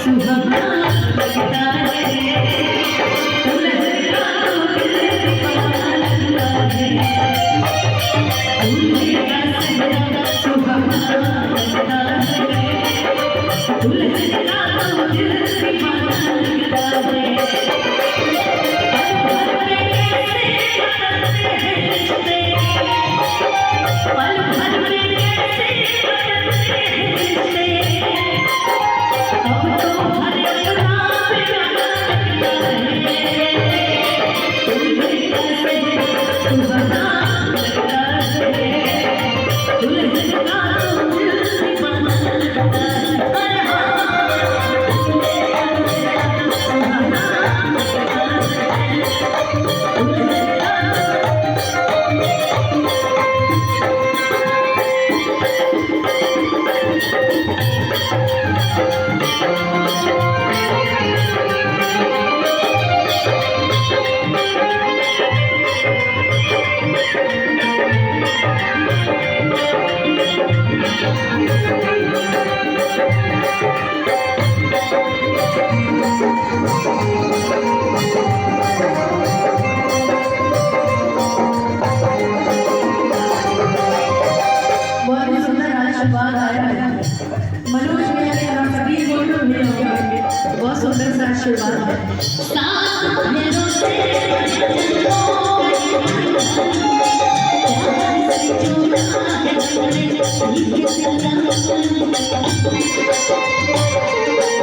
सुहाना लगता है दुल्हन का तो दिल दीवाना लगता है दूल्हे का सहरा सुहाना लगता है दुल्हन का तो दिल दीवाना लगता है पल भर में कैसे बदलते हैं रिश्ते अब तो हर अपना प्यारा लगता है दुल्हे का सहरा सुहाना लगता है दुल्हन का तो दिल दीवाना लगता है आशीर्वाद आया है मनोज भैया के हम सभी फोटो में होंगे बहुत सुंदर सा आशीर्वाद है सामने से जो है